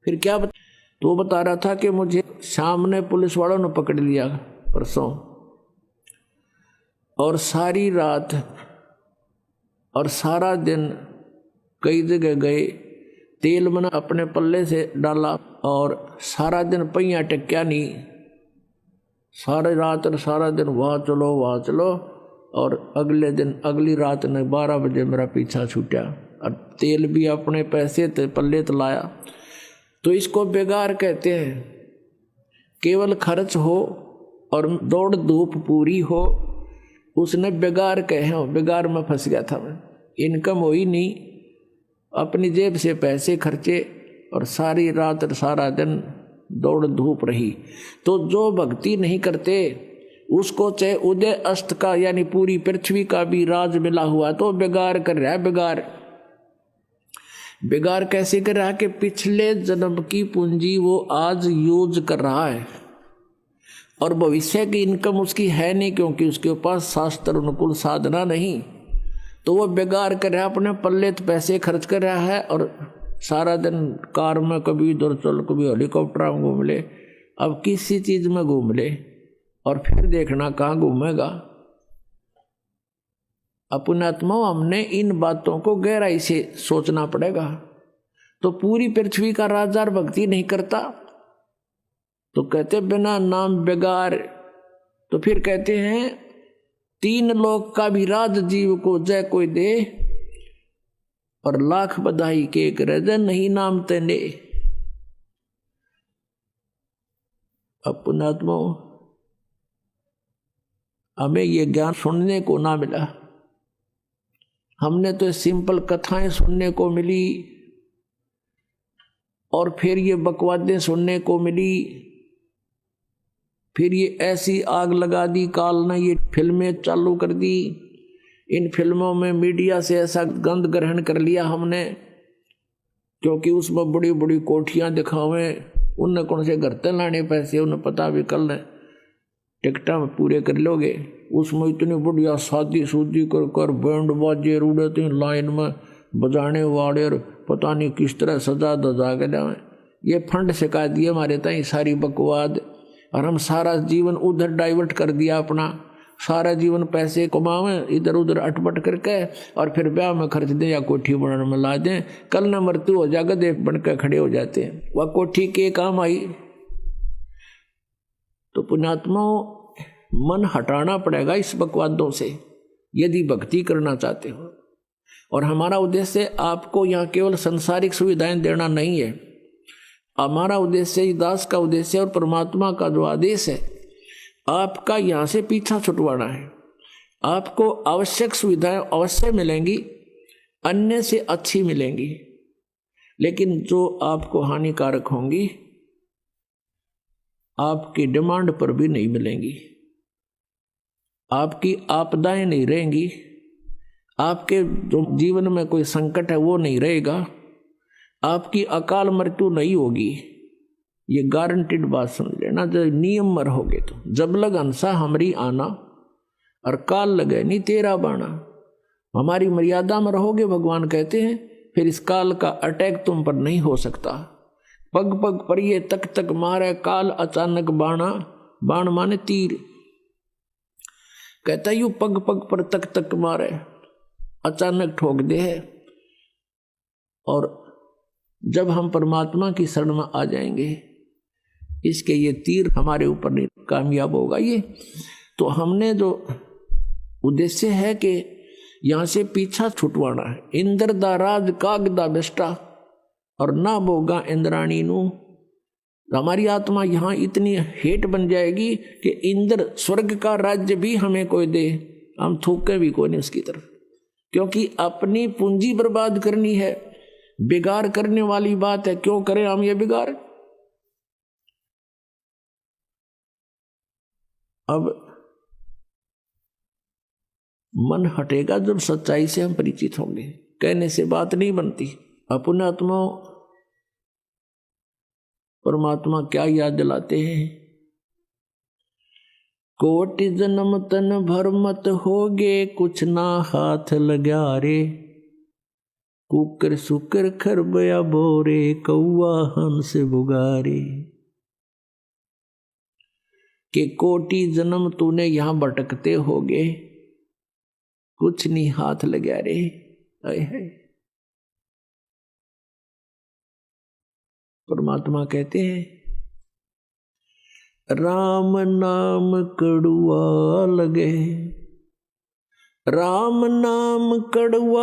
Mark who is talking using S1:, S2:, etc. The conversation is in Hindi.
S1: फिर क्या तो वो बता रहा था कि मुझे शाम ने पुलिस वालों ने पकड़ लिया परसों, और सारी रात और सारा दिन कई जगह गए, तेल मैंने अपने पल्ले से डाला और सारा दिन पहिया टेक्या नहीं, सारी रात और सारा दिन वहाँ चलो, और अगले दिन अगली रात ने 12 बजे मेरा पीछा छूटा, और तेल भी अपने पैसे थे पल्ले तो लाया। तो इसको बेगार कहते हैं। केवल खर्च हो और दौड़ धूप पूरी हो, उसने बेगार कहे हो। बेगार में फंस गया था मैं, इनकम हुई नहीं, अपनी जेब से पैसे खर्चे और सारी रात और सारा दिन दौड़ धूप रही। तो जो भक्ति नहीं करते उसको चाहे उदय अस्त का यानी पूरी पृथ्वी का भी राज मिला हुआ तो बेगार कर रहा है। बेगार कैसे कर रहा है कि पिछले जन्म की पूंजी वो आज यूज कर रहा है और भविष्य की इनकम उसकी है नहीं, क्योंकि उसके पास शास्त्र अनुकूल साधना नहीं। तो वो बेगार कर रहा है, अपने पल्ले तो पैसे खर्च कर रहा है और सारा दिन कार में कभी इधर चल, कभी हेलीकॉप्टर में घूम ले, अब किसी चीज में घूम ले और फिर देखना कहाँ घूमेगा। अपनात्मा हमने इन बातों को गहराई से सोचना पड़ेगा। तो पूरी पृथ्वी का राजा भक्ति नहीं करता तो कहते बिना नाम बेगार। तो फिर कहते हैं 3 लोक का भी राज जीव को जय कोई दे, और लाख बधाई के एक रजन नहीं नाम तेने। अपनात्मा हमें ये ज्ञान सुनने को ना मिला, हमने तो सिंपल कथाएं सुनने को मिली और फिर ये बकवादें सुनने को मिली। फिर ये ऐसी आग लगा दी काल ने, ये फिल्में चालू कर दी। इन फिल्मों में मीडिया से ऐसा गंध ग्रहण कर लिया हमने, क्योंकि उसमें बड़ी बड़ी कोठियां दिखावें, उनने कौन से घर तक लाने पैसे, उन्हें पता भी कल टिकटा में पूरे कर लोगे। उसमें इतनी बढ़िया शादी सूदी कर कर बैंड बाजे रूड़ते लाइन में बजाने वाले, और पता नहीं किस तरह सजा दजा के लाए। ये फंड सिखा दिए हमारे ताई सारी बकवाद, और हम सारा जीवन उधर डाइवर्ट कर दिया अपना। सारा जीवन पैसे कमावें इधर उधर अटपट करके, और फिर ब्याह में खर्च दें या कोठी बनाने में ला दें। कल न मृत्यु हो जाएगा, देख बनकर खड़े हो जाते हैं। वह कोठी के काम आई। तो पुण्यात्माओं, मन हटाना पड़ेगा इस बकवादों से यदि भक्ति करना चाहते हो। और हमारा उद्देश्य आपको यहाँ केवल संसारिक सुविधाएं देना नहीं है। हमारा उद्देश्य, दास का उद्देश्य और परमात्मा का जो आदेश है, आपका यहाँ से पीछा छुटवाना है। आपको आवश्यक सुविधाएं अवश्य मिलेंगी, अन्य से अच्छी मिलेंगी, लेकिन जो आपको हानिकारक होंगी आपकी डिमांड पर भी नहीं मिलेंगी। आपकी आपदाएं नहीं रहेंगी, आपके जो जीवन में कोई संकट है वो नहीं रहेगा, आपकी अकाल मृत्यु नहीं होगी। ये गारंटीड बात समझ लेना। जब नियम में रहोगे तो जब लग हंसा हमरी आना, और काल लगे नहीं तेरा बाना। हमारी मर्यादा में रहोगे भगवान कहते हैं, फिर इस काल का अटैक तुम पर नहीं हो सकता। पग पग पर ये तक तक मारे काल अचानक बाणा, बाण माने तीर। कहता यू पग पग पर तक तक मारे, अचानक ठोक दे है। और जब हम परमात्मा की शरण में आ जाएंगे, इसके ये तीर हमारे ऊपर नहीं कामयाब होगा। ये तो हमने जो उद्देश्य है कि यहां से पीछा छुटवाना है। इंद्र दा राज काग दा बेस्टा, और ना बोगा इंद्राणी नू। हमारी आत्मा यहाँ इतनी हेट बन जाएगी कि इंद्र स्वर्ग का राज्य भी हमें कोई दे, हम थूके भी कोई नहीं उसकी तरफ, क्योंकि अपनी पूंजी बर्बाद करनी है। बिगाड़ करने वाली बात है, क्यों करें हम ये बिगाड़। अब मन हटेगा जब सच्चाई से हम परिचित होंगे। कहने से बात नहीं बनती। अपने आत्मा परमात्मा क्या याद दिलाते हैं, कोटि जन्म तन भर मत होगे, कुछ ना हाथ लगा रे। कुकर सुकर खरबया बोरे कौआ हंस बुगारे। कि कोटि जन्म तूने यहां भटकते होगे, कुछ नहीं हाथ लगा रे। परमात्मा कहते हैं राम नाम कड़ुआ लगे, राम नाम कड़ुआ